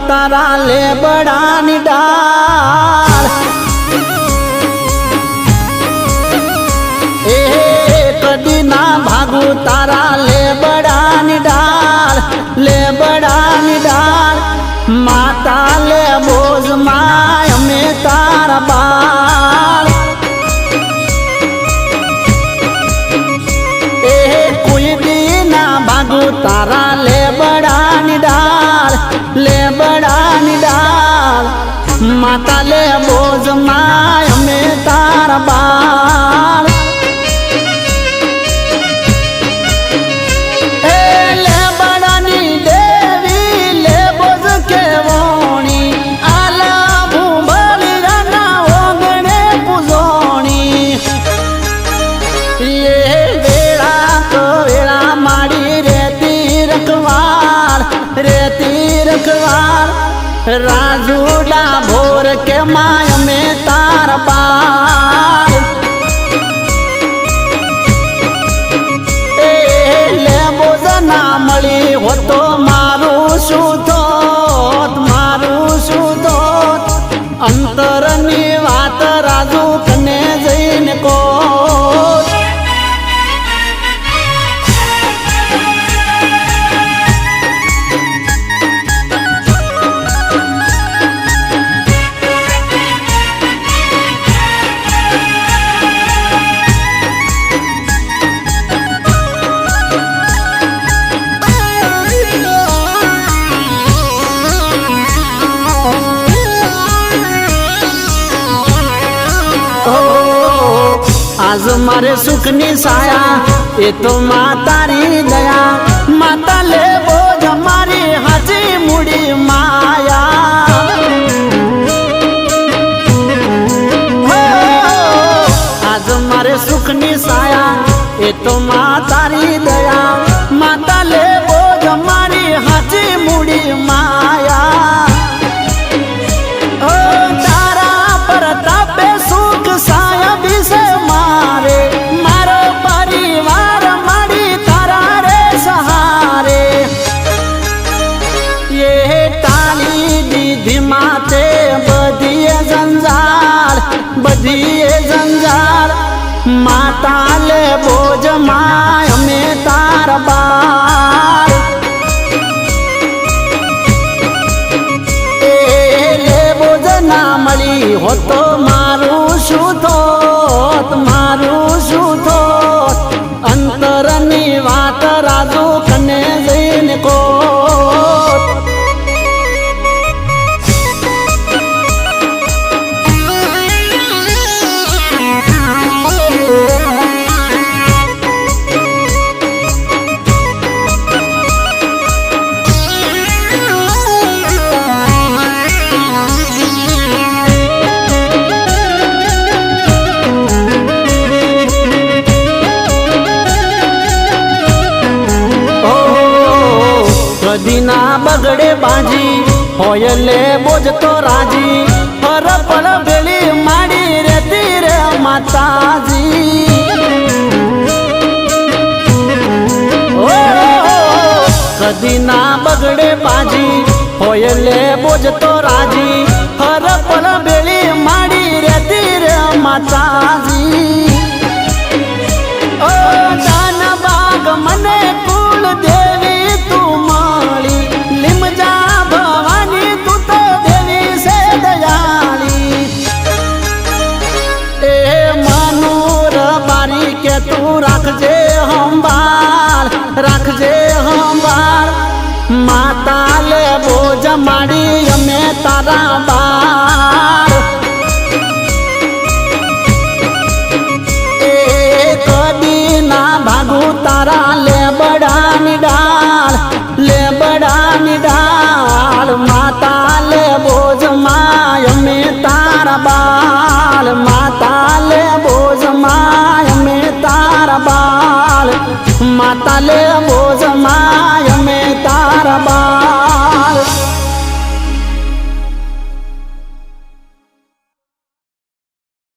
તારા લેબડાની ડાળ એ કદી ના ભાગું તારા લેબડાની ડાળ લેબડાની ડાળ માતા લે બોજ માય અમે તારા બાળ એ કોઈ દી ના ભાગું તારા લેબડાની ડાળ લેબડાની ડાળ માતા લે બોજ માય અમે તારા બાળ એ લેબડાની દેવી લે બોજ કેવોણી આલા ભૂંભળી રાના ઓગણે પૂજોણી એ વેળા તો વેળા માડી રેતી રખવાળ રાજુડા ભોર કે માય અમે તારા બાળ એ લેબોજ ના મળી હોતો મારું શું થોત અંતરની વાત રાજુ કને જઈને કો आज मारे सुखनी साया ए तो मातारी दया माता ले बोझ मारी हाजी मुड़ी माया आज मारे सुखनी साया ए तो मातारी दया माता ले बोझ मारी हाजी मुड़ी माया तारा पर तापे सुख साया विषय मारे मारो परिवार माड़ी तारा रे सहारे ये टाली दीदी माते बदिए जंजाल माता ले बोझ माय में तारा बाल ले बोझ ना मળી हो तो मारू शू थोत अंतरनी वात राजू कने जઈને કોટ कदी ना बगड़े बाजी होयले बोझ तो राजी पर पल बेली माड़ी रेती रे माताजी कदी ना बगड़े बाजी होयले बोझ तो राजी हर पल बेली माड़ी रेती रे माताजी ओ दान बाग मने कुल देवी रखजे हंबाल माता ले बोझ माड़ी अमे तारा बाल कदी ना भागू तारा लेबडानी डाल माता ले बोझ माय अमे तारा बाल।